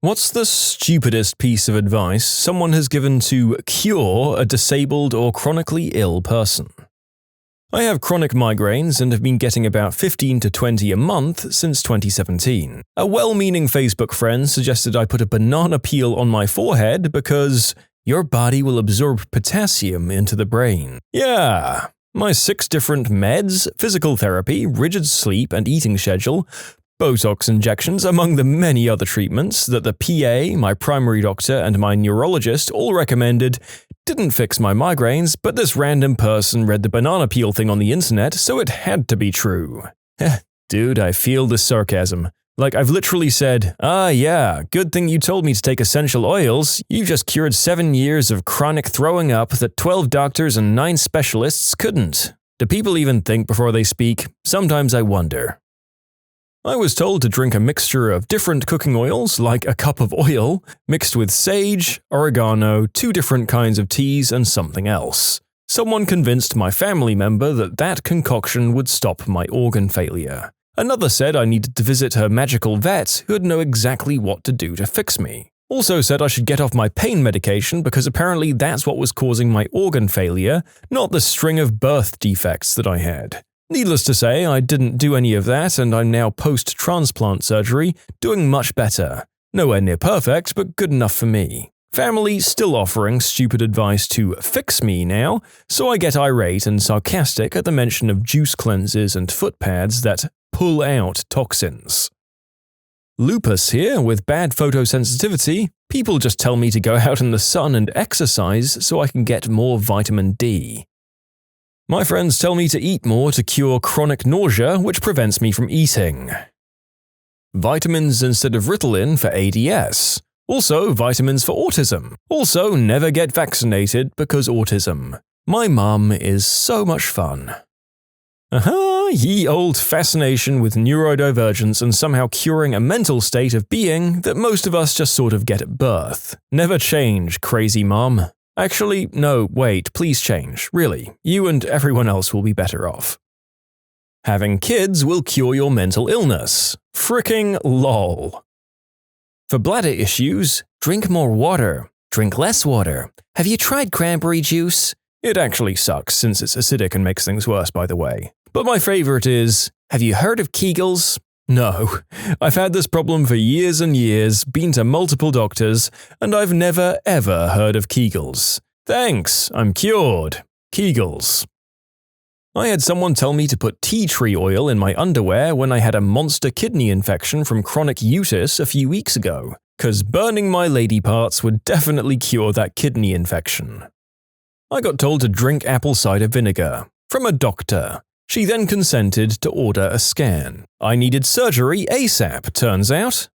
What's the stupidest piece of advice someone has given to cure a disabled or chronically ill person? I have chronic migraines and have been getting about 15 to 20 a month since 2017. A well-meaning Facebook friend suggested I put a banana peel on my forehead because your body will absorb potassium into the brain. Yeah, my 6 different meds, physical therapy, rigid sleep and eating schedule, Botox injections, among the many other treatments that the PA, my primary doctor, and my neurologist all recommended, didn't fix my migraines, but this random person read the banana peel thing on the internet, so it had to be true. Dude, I feel the sarcasm. Like, I've literally said, yeah, good thing you told me to take essential oils. You've just cured 7 years of chronic throwing up that 12 doctors and 9 specialists couldn't. Do people even think before they speak? Sometimes I wonder. I was told to drink a mixture of different cooking oils, like a cup of oil, mixed with sage, oregano, 2 different kinds of teas, and something else. Someone convinced my family member that concoction would stop my organ failure. Another said I needed to visit her magical vet who'd know exactly what to do to fix me. Also said I should get off my pain medication because apparently that's what was causing my organ failure, not the string of birth defects that I had. Needless to say, I didn't do any of that, and I'm now post-transplant surgery, doing much better. Nowhere near perfect, but good enough for me. Family still offering stupid advice to fix me now, so I get irate and sarcastic at the mention of juice cleanses and foot pads that pull out toxins. Lupus here with bad photosensitivity. People just tell me to go out in the sun and exercise so I can get more vitamin D. My friends tell me to eat more to cure chronic nausea, which prevents me from eating. Vitamins instead of Ritalin for ADS. Also, vitamins for autism. Also, never get vaccinated because autism. My mum is so much fun. Ye old fascination with neurodivergence and somehow curing a mental state of being that most of us just sort of get at birth. Never change, crazy mom. Actually, no, wait, please change. Really, you and everyone else will be better off. Having kids will cure your mental illness. Fricking lol. For bladder issues, drink more water. Drink less water. Have you tried cranberry juice? It actually sucks since it's acidic and makes things worse, by the way. But my favorite is, have you heard of Kegels? No, I've had this problem for years and years, been to multiple doctors, and I've never ever heard of Kegels. Thanks, I'm cured. Kegels. I had someone tell me to put tea tree oil in my underwear when I had a monster kidney infection from chronic utis a few weeks ago, 'cause burning my lady parts would definitely cure that kidney infection. I got told to drink apple cider vinegar from a doctor. She then consented to order a scan. I needed surgery ASAP, turns out.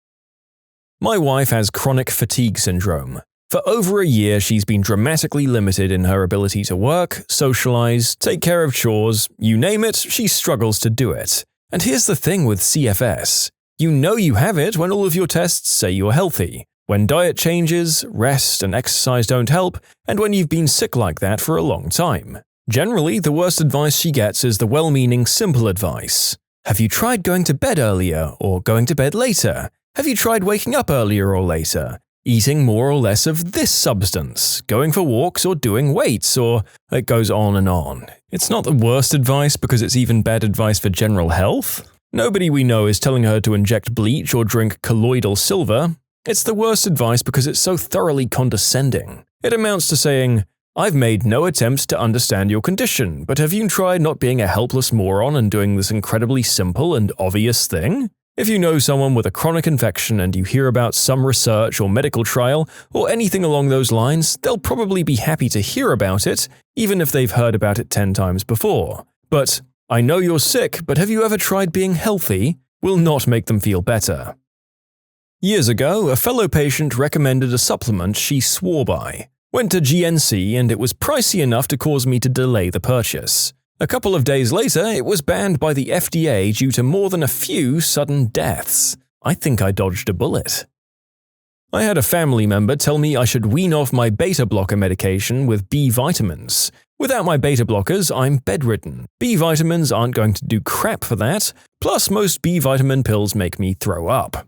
My wife has chronic fatigue syndrome. For over a year, she's been dramatically limited in her ability to work, socialize, take care of chores, you name it, she struggles to do it. And here's the thing with CFS. You know you have it when all of your tests say you're healthy. When diet changes, rest and exercise don't help, and when you've been sick like that for a long time. Generally, the worst advice she gets is the well-meaning simple advice. Have you tried going to bed earlier or going to bed later? Have you tried waking up earlier or later? Eating more or less of this substance? Going for walks or doing weights? Or it goes on and on. It's not the worst advice because it's even bad advice for general health. Nobody we know is telling her to inject bleach or drink colloidal silver. It's the worst advice because it's so thoroughly condescending. It amounts to saying, I've made no attempt to understand your condition, but have you tried not being a helpless moron and doing this incredibly simple and obvious thing? If you know someone with a chronic infection and you hear about some research or medical trial or anything along those lines, they'll probably be happy to hear about it, even if they've heard about it 10 times before. But, I know you're sick, but have you ever tried being healthy? Will not make them feel better. Years ago, a fellow patient recommended a supplement she swore by. Went to GNC and it was pricey enough to cause me to delay the purchase. A couple of days later, it was banned by the FDA due to more than a few sudden deaths. I think I dodged a bullet. I had a family member tell me I should wean off my beta blocker medication with B vitamins. Without my beta blockers, I'm bedridden. B vitamins aren't going to do crap for that, plus most B vitamin pills make me throw up.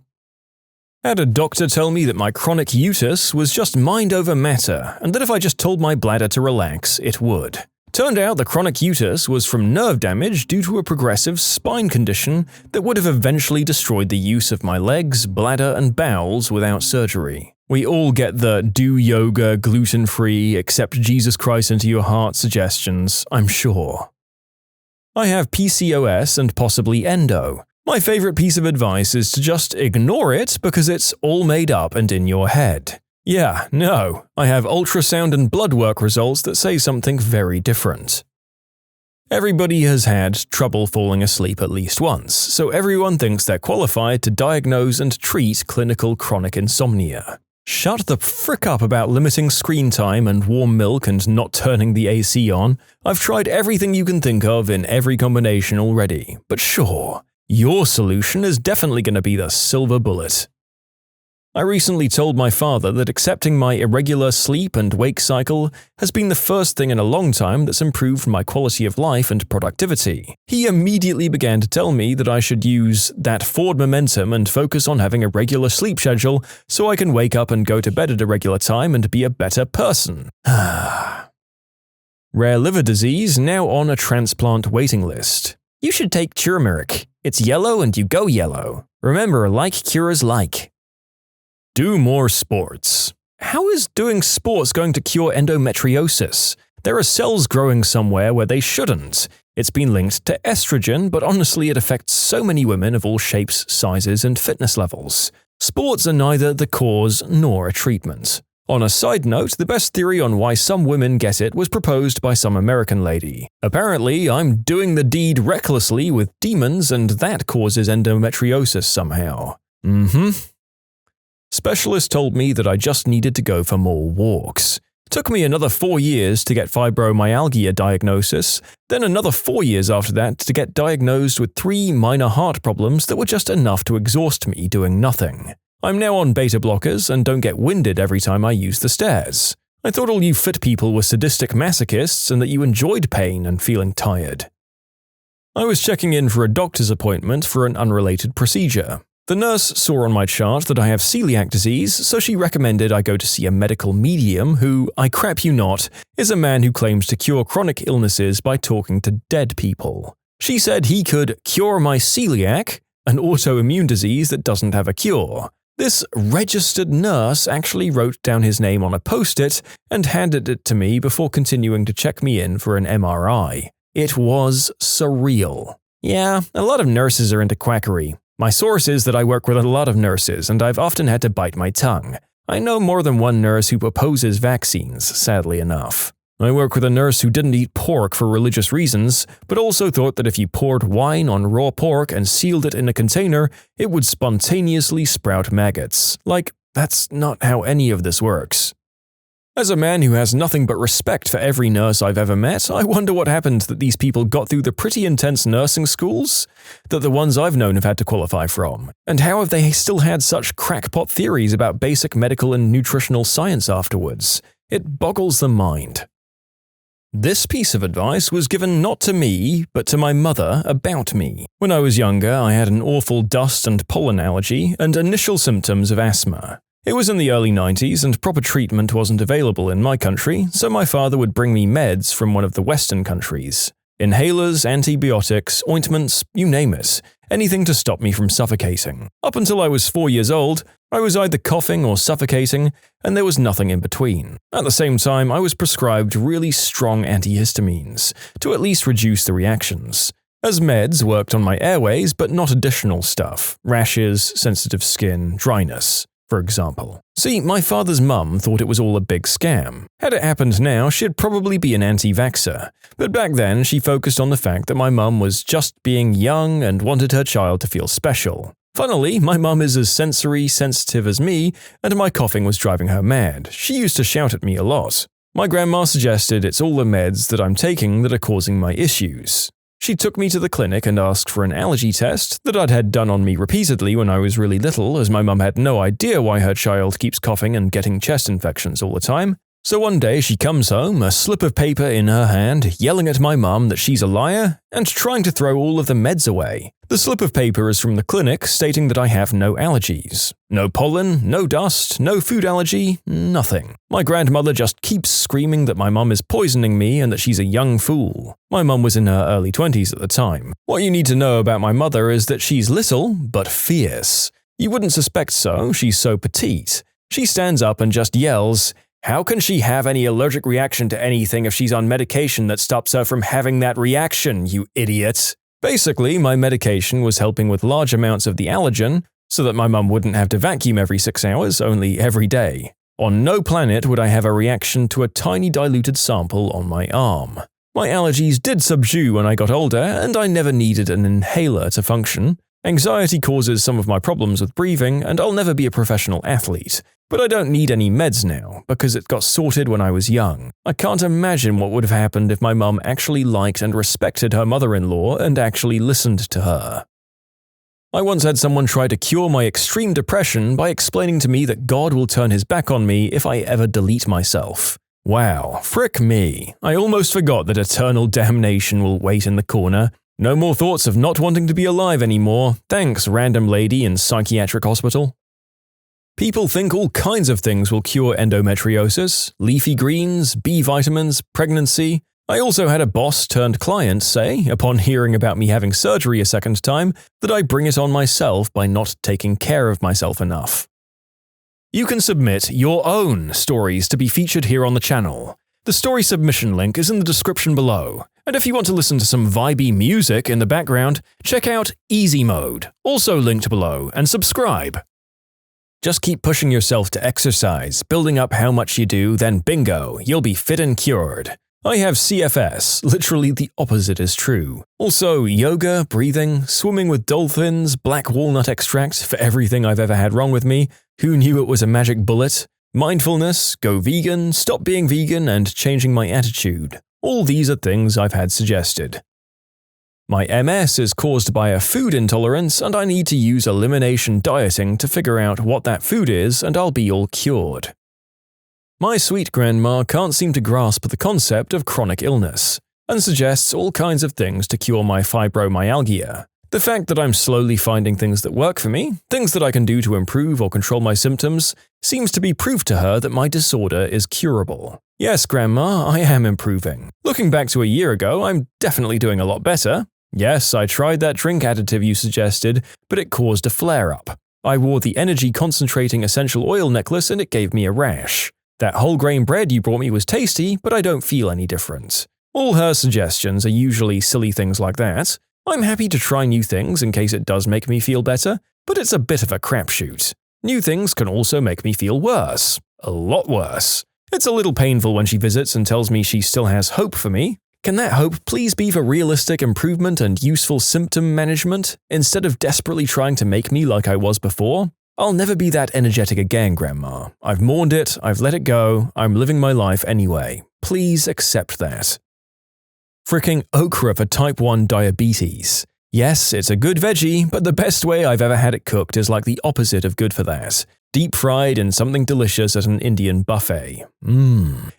Had a doctor tell me that my chronic utis was just mind over matter, and that if I just told my bladder to relax, it would. Turned out the chronic utis was from nerve damage due to a progressive spine condition that would have eventually destroyed the use of my legs, bladder, and bowels without surgery. We all get the do yoga, gluten-free, accept Jesus Christ into your heart suggestions, I'm sure. I have PCOS and possibly endo. My favorite piece of advice is to just ignore it because it's all made up and in your head. Yeah, no, I have ultrasound and blood work results that say something very different. Everybody has had trouble falling asleep at least once, so everyone thinks they're qualified to diagnose and treat clinical chronic insomnia. Shut the frick up about limiting screen time and warm milk and not turning the AC on. I've tried everything you can think of in every combination already, but sure. Your solution is definitely going to be the silver bullet. I recently told my father that accepting my irregular sleep and wake cycle has been the first thing in a long time that's improved my quality of life and productivity. He immediately began to tell me that I should use that forward momentum and focus on having a regular sleep schedule so I can wake up and go to bed at a regular time and be a better person. Rare liver disease now on a transplant waiting list. You should take turmeric. It's yellow and you go yellow. Remember, like cures like. Do more sports. How is doing sports going to cure endometriosis? There are cells growing somewhere where they shouldn't. It's been linked to estrogen, but honestly it affects so many women of all shapes, sizes, and fitness levels. Sports are neither the cause nor a treatment. On a side note, the best theory on why some women get it was proposed by some American lady. Apparently, I'm doing the deed recklessly with demons and that causes endometriosis somehow. Specialist told me that I just needed to go for more walks. Took me another 4 years to get fibromyalgia diagnosis, then another 4 years after that to get diagnosed with 3 minor heart problems that were just enough to exhaust me doing nothing. I'm now on beta blockers and don't get winded every time I use the stairs. I thought all you fit people were sadistic masochists and that you enjoyed pain and feeling tired. I was checking in for a doctor's appointment for an unrelated procedure. The nurse saw on my chart that I have celiac disease, so she recommended I go to see a medical medium who, I crap you not, is a man who claims to cure chronic illnesses by talking to dead people. She said he could cure my celiac, an autoimmune disease that doesn't have a cure. This registered nurse actually wrote down his name on a post-it and handed it to me before continuing to check me in for an MRI. It was surreal. Yeah, a lot of nurses are into quackery. My source is that I work with a lot of nurses and I've often had to bite my tongue. I know more than one nurse who opposes vaccines, sadly enough. I work with a nurse who didn't eat pork for religious reasons, but also thought that if you poured wine on raw pork and sealed it in a container, it would spontaneously sprout maggots. Like, that's not how any of this works. As a man who has nothing but respect for every nurse I've ever met, I wonder what happened that these people got through the pretty intense nursing schools that the ones I've known have had to qualify from. And how have they still had such crackpot theories about basic medical and nutritional science afterwards? It boggles the mind. This piece of advice was given not to me, but to my mother about me. When I was younger, I had an awful dust and pollen allergy and initial symptoms of asthma. It was in the early 90s and proper treatment wasn't available in my country, so my father would bring me meds from one of the Western countries. Inhalers, antibiotics, ointments, you name it. Anything to stop me from suffocating. Up until I was 4 years old, I was either coughing or suffocating, and there was nothing in between. At the same time, I was prescribed really strong antihistamines, to at least reduce the reactions. As meds worked on my airways, but not additional stuff. Rashes, sensitive skin, dryness, for example. See, my father's mum thought it was all a big scam. Had it happened now, she'd probably be an anti-vaxxer. But back then, she focused on the fact that my mum was just being young and wanted her child to feel special. Funnily, my mum is as sensory sensitive as me, and my coughing was driving her mad. She used to shout at me a lot. My grandma suggested it's all the meds that I'm taking that are causing my issues. She took me to the clinic and asked for an allergy test that I'd had done on me repeatedly when I was really little, as my mum had no idea why her child keeps coughing and getting chest infections all the time. So one day she comes home, a slip of paper in her hand, yelling at my mum that she's a liar and trying to throw all of the meds away. The slip of paper is from the clinic stating that I have no allergies. No pollen, no dust, no food allergy, nothing. My grandmother just keeps screaming that my mum is poisoning me and that she's a young fool. My mum was in her early 20s at the time. What you need to know about my mother is that she's little, but fierce. You wouldn't suspect so, she's so petite. She stands up and just yells, "How can she have any allergic reaction to anything if she's on medication that stops her from having that reaction, you idiot?" Basically, my medication was helping with large amounts of the allergen, so that my mum wouldn't have to vacuum every 6 hours, only every day. On no planet would I have a reaction to a tiny diluted sample on my arm. My allergies did subdue when I got older, and I never needed an inhaler to function. Anxiety causes some of my problems with breathing, and I'll never be a professional athlete. But I don't need any meds now, because it got sorted when I was young. I can't imagine what would have happened if my mum actually liked and respected her mother-in-law and actually listened to her. I once had someone try to cure my extreme depression by explaining to me that God will turn his back on me if I ever delete myself. Wow, frick me. I almost forgot that eternal damnation will wait in the corner. No more thoughts of not wanting to be alive anymore. Thanks, random lady in psychiatric hospital. People think all kinds of things will cure endometriosis, leafy greens, B vitamins, pregnancy. I also had a boss-turned-client say, upon hearing about me having surgery a second time, that I bring it on myself by not taking care of myself enough. You can submit your own stories to be featured here on the channel. The story submission link is in the description below. And if you want to listen to some vibey music in the background, check out easymode, also linked below, and subscribe. Just keep pushing yourself to exercise, building up how much you do, then bingo, you'll be fit and cured. I have CFS, literally the opposite is true. Also, yoga, breathing, swimming with dolphins, black walnut extract for everything I've ever had wrong with me, who knew it was a magic bullet, mindfulness, go vegan, stop being vegan, and changing my attitude. All these are things I've had suggested. My MS is caused by a food intolerance and I need to use elimination dieting to figure out what that food is and I'll be all cured. My sweet grandma can't seem to grasp the concept of chronic illness and suggests all kinds of things to cure my fibromyalgia. The fact that I'm slowly finding things that work for me, things that I can do to improve or control my symptoms, seems to be proof to her that my disorder is curable. Yes, Grandma, I am improving. Looking back to a year ago, I'm definitely doing a lot better. Yes, I tried that drink additive you suggested, but it caused a flare-up. I wore the energy-concentrating essential oil necklace and it gave me a rash. That whole grain bread you brought me was tasty, but I don't feel any different. All her suggestions are usually silly things like that. I'm happy to try new things in case it does make me feel better, but it's a bit of a crapshoot. New things can also make me feel worse. A lot worse. It's a little painful when she visits and tells me she still has hope for me. Can that hope please be for realistic improvement and useful symptom management, instead of desperately trying to make me like I was before? I'll never be that energetic again, Grandma. I've mourned it, I've let it go, I'm living my life anyway. Please accept that. Fricking okra for type 1 diabetes. Yes, it's a good veggie, but the best way I've ever had it cooked is like the opposite of good for that. Deep fried in something delicious at an Indian buffet.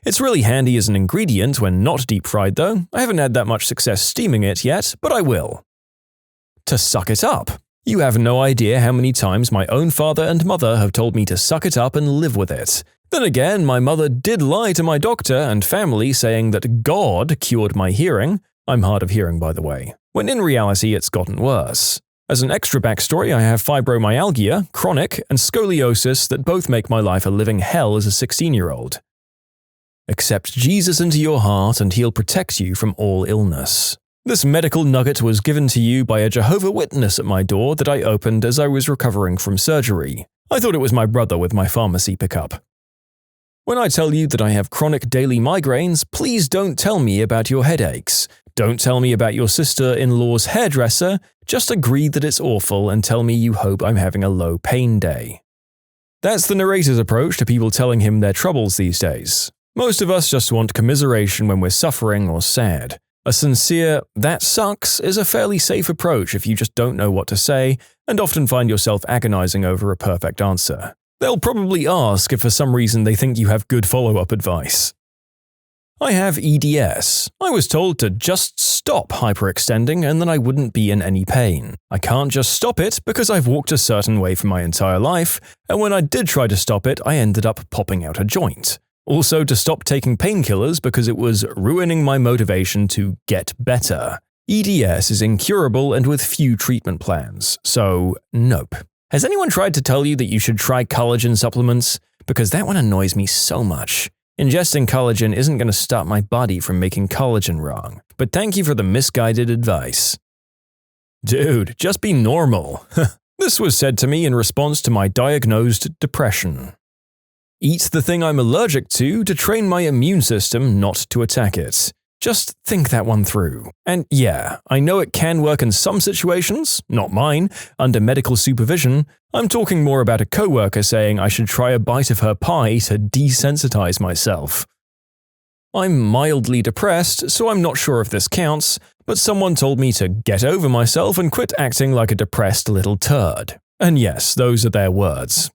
It's really handy as an ingredient when not deep fried though. I haven't had that much success steaming it yet, but I will. To suck it up. You have no idea how many times my own father and mother have told me to suck it up and live with it. Then again, my mother did lie to my doctor and family saying that God cured my hearing. I'm hard of hearing, by the way. When in reality, it's gotten worse. As an extra backstory, I have fibromyalgia, chronic, and scoliosis that both make my life a living hell as a 16-year-old. Accept Jesus into your heart and he'll protect you from all illness. This medical nugget was given to you by a Jehovah's Witness at my door that I opened as I was recovering from surgery. I thought it was my brother with my pharmacy pickup. When I tell you that I have chronic daily migraines, please don't tell me about your headaches. Don't tell me about your sister-in-law's hairdresser, just agree that it's awful and tell me you hope I'm having a low pain day. That's the narrator's approach to people telling him their troubles these days. Most of us just want commiseration when we're suffering or sad. A sincere, "that sucks" is a fairly safe approach if you just don't know what to say and often find yourself agonizing over a perfect answer. They'll probably ask if for some reason they think you have good follow-up advice. I have EDS. I was told to just stop hyperextending and then I wouldn't be in any pain. I can't just stop it because I've walked a certain way for my entire life, and when I did try to stop it, I ended up popping out a joint. Also to stop taking painkillers because it was ruining my motivation to get better. EDS is incurable and with few treatment plans, so nope. Has anyone tried to tell you that you should try collagen supplements? Because that one annoys me so much. Ingesting collagen isn't going to stop my body from making collagen wrong, but thank you for the misguided advice. Dude, just be normal. This was said to me in response to my diagnosed depression. Eat the thing I'm allergic to train my immune system not to attack it. Just think that one through. And yeah, I know it can work in some situations, not mine, under medical supervision. I'm talking more about a coworker saying I should try a bite of her pie to desensitize myself. I'm mildly depressed, so I'm not sure if this counts, but someone told me to get over myself and quit acting like a depressed little turd. And yes, those are their words.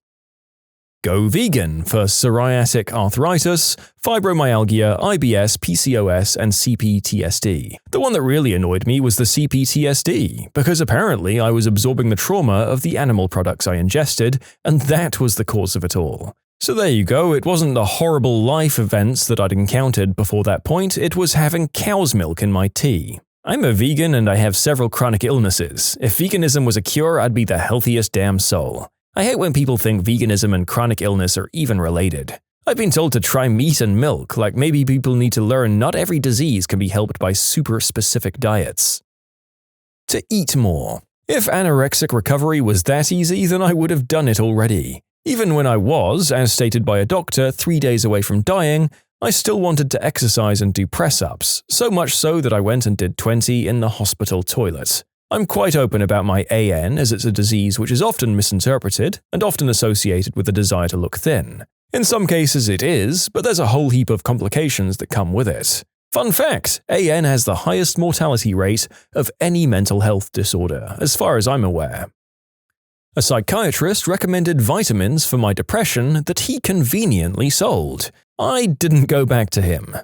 Go vegan for psoriatic arthritis, fibromyalgia, IBS, PCOS, and CPTSD. The one that really annoyed me was the CPTSD, because apparently I was absorbing the trauma of the animal products I ingested, and that was the cause of it all. So there you go, it wasn't the horrible life events that I'd encountered before that point, it was having cow's milk in my tea. I'm a vegan and I have several chronic illnesses. If veganism was a cure, I'd be the healthiest damn soul. I hate when people think veganism and chronic illness are even related. I've been told to try meat and milk, like maybe people need to learn not every disease can be helped by super specific diets. To eat more. If anorexic recovery was that easy, then I would have done it already. Even when I was, as stated by a doctor, 3 days away from dying, I still wanted to exercise and do press-ups, so much so that I went and did 20 in the hospital toilet. I'm quite open about my AN, as it's a disease which is often misinterpreted and often associated with the desire to look thin. In some cases it is, but there's a whole heap of complications that come with it. Fun fact, AN has the highest mortality rate of any mental health disorder, as far as I'm aware. A psychiatrist recommended vitamins for my depression that he conveniently sold. I didn't go back to him.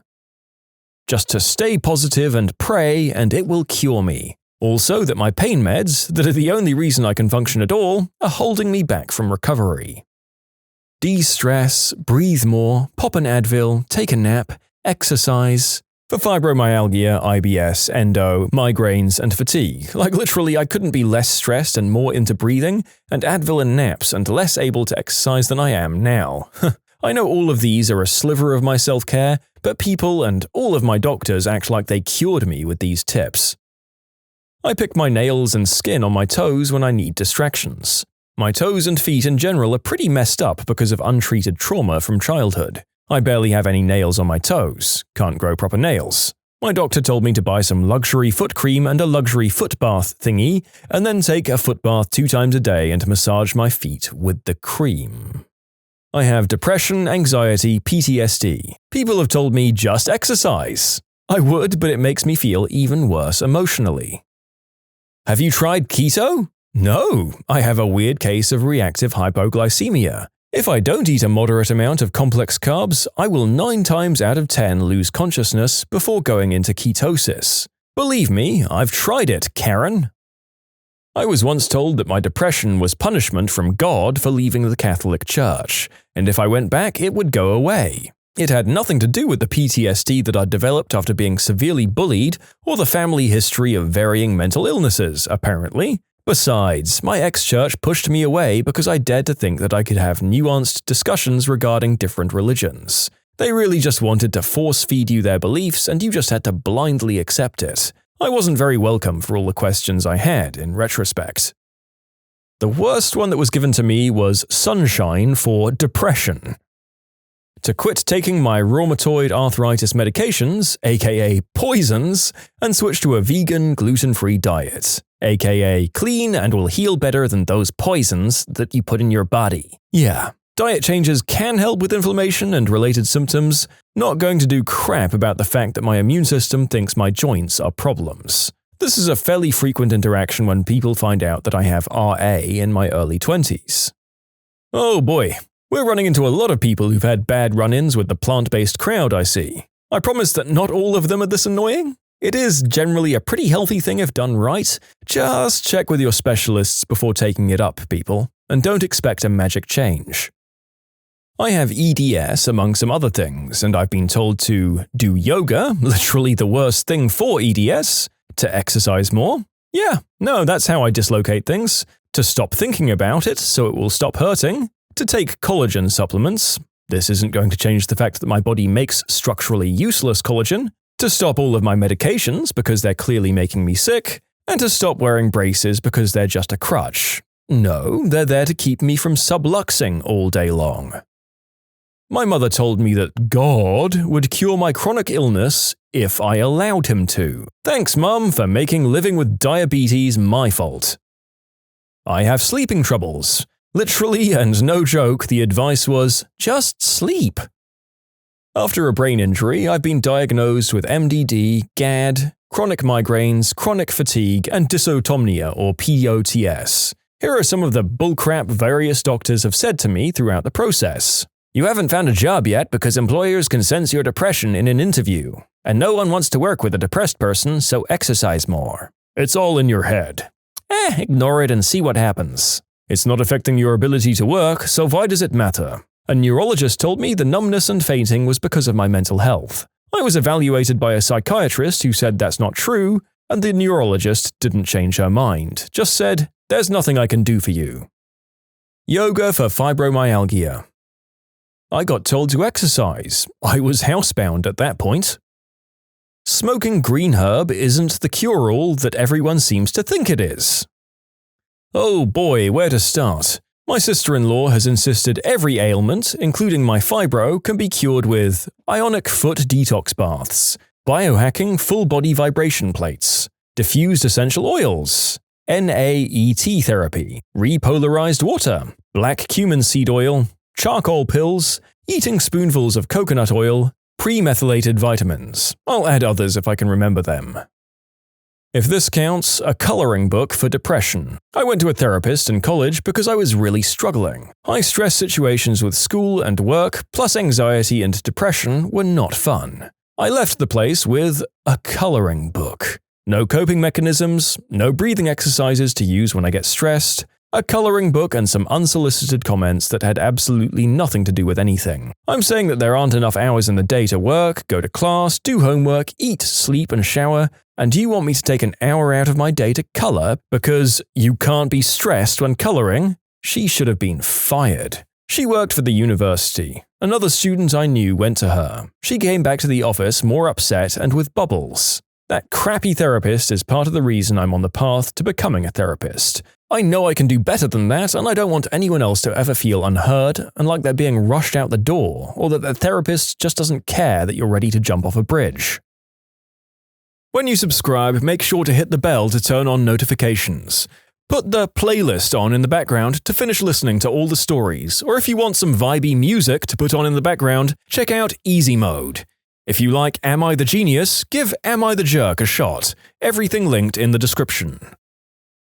Just to stay positive and pray, and it will cure me. Also that my pain meds, that are the only reason I can function at all, are holding me back from recovery. De-stress, breathe more, pop an Advil, take a nap, exercise. For fibromyalgia, IBS, endo, migraines, and fatigue. Like literally I couldn't be less stressed and more into breathing, and Advil and naps, and less able to exercise than I am now. I know all of these are a sliver of my self-care, but people and all of my doctors act like they cured me with these tips. I pick my nails and skin on my toes when I need distractions. My toes and feet in general are pretty messed up because of untreated trauma from childhood. I barely have any nails on my toes, can't grow proper nails. My doctor told me to buy some luxury foot cream and a luxury foot bath thingy, and then take a foot bath 2 times a day and massage my feet with the cream. I have depression, anxiety, PTSD. People have told me just exercise. I would, but it makes me feel even worse emotionally. Have you tried keto? No, I have a weird case of reactive hypoglycemia. If I don't eat a moderate amount of complex carbs, I will 9 times out of 10 lose consciousness before going into ketosis. Believe me, I've tried it, Karen. I was once told that my depression was punishment from God for leaving the Catholic Church, and if I went back, it would go away. It had nothing to do with the PTSD that I'd developed after being severely bullied or the family history of varying mental illnesses, apparently. Besides, my ex-church pushed me away because I dared to think that I could have nuanced discussions regarding different religions. They really just wanted to force-feed you their beliefs and you just had to blindly accept it. I wasn't very welcome for all the questions I had, in retrospect. The worst one that was given to me was sunshine for depression. To quit taking my rheumatoid arthritis medications, aka poisons, and switch to a vegan, gluten-free diet, aka clean and will heal better than those poisons that you put in your body. Yeah, diet changes can help with inflammation and related symptoms, not going to do crap about the fact that my immune system thinks my joints are problems. This is a fairly frequent interaction when people find out that I have RA in my early 20s. Oh boy, We're running into a lot of people who've had bad run-ins with the plant-based crowd, I see. I promise that not all of them are this annoying. It is generally a pretty healthy thing if done right. Just check with your specialists before taking it up, people, and don't expect a magic change. I have EDS among some other things, and I've been told to do yoga, literally the worst thing for EDS, to exercise more. Yeah, no, that's how I dislocate things. To stop thinking about it so it will stop hurting. To take collagen supplements. This isn't going to change the fact that my body makes structurally useless collagen. To stop all of my medications because they're clearly making me sick. And to stop wearing braces because they're just a crutch. No, they're there to keep me from subluxing all day long. My mother told me that God would cure my chronic illness if I allowed him to. Thanks, Mum, for making living with diabetes my fault. I have sleeping troubles. Literally, and no joke, the advice was, just sleep. After a brain injury, I've been diagnosed with MDD, GAD, chronic migraines, chronic fatigue, and dysautonomia or POTS. Here are some of the bullcrap various doctors have said to me throughout the process. You haven't found a job yet because employers can sense your depression in an interview, and no one wants to work with a depressed person, so exercise more. It's all in your head. Ignore it and see what happens. It's not affecting your ability to work, so why does it matter? A neurologist told me the numbness and fainting was because of my mental health. I was evaluated by a psychiatrist who said that's not true, and the neurologist didn't change her mind, just said, there's nothing I can do for you. Yoga for fibromyalgia. I got told to exercise. I was housebound at that point. Smoking green herb isn't the cure-all that everyone seems to think it is. Oh boy, where to start? My sister-in-law has insisted every ailment, including my fibro, can be cured with ionic foot detox baths, biohacking full-body vibration plates, diffused essential oils, NAET therapy, repolarized water, black cumin seed oil, charcoal pills, eating spoonfuls of coconut oil, pre-methylated vitamins. I'll add others if I can remember them. If this counts, a coloring book for depression. I went to a therapist in college because I was really struggling. High-stress situations with school and work, plus anxiety and depression, were not fun. I left the place with a coloring book. No coping mechanisms, no breathing exercises to use when I get stressed, a coloring book and some unsolicited comments that had absolutely nothing to do with anything. I'm saying that there aren't enough hours in the day to work, go to class, do homework, eat, sleep, and shower, and you want me to take an hour out of my day to color because you can't be stressed when coloring? She should have been fired. She worked for the university. Another student I knew went to her. She came back to the office more upset and with bubbles. That crappy therapist is part of the reason I'm on the path to becoming a therapist. I know I can do better than that, and I don't want anyone else to ever feel unheard and like they're being rushed out the door, or that the therapist just doesn't care that you're ready to jump off a bridge. When you subscribe, make sure to hit the bell to turn on notifications. Put the playlist on in the background to finish listening to all the stories, or if you want some vibey music to put on in the background, check out easymode. If you like Am I the Genius, give Am I the Jerk a shot. Everything linked in the description.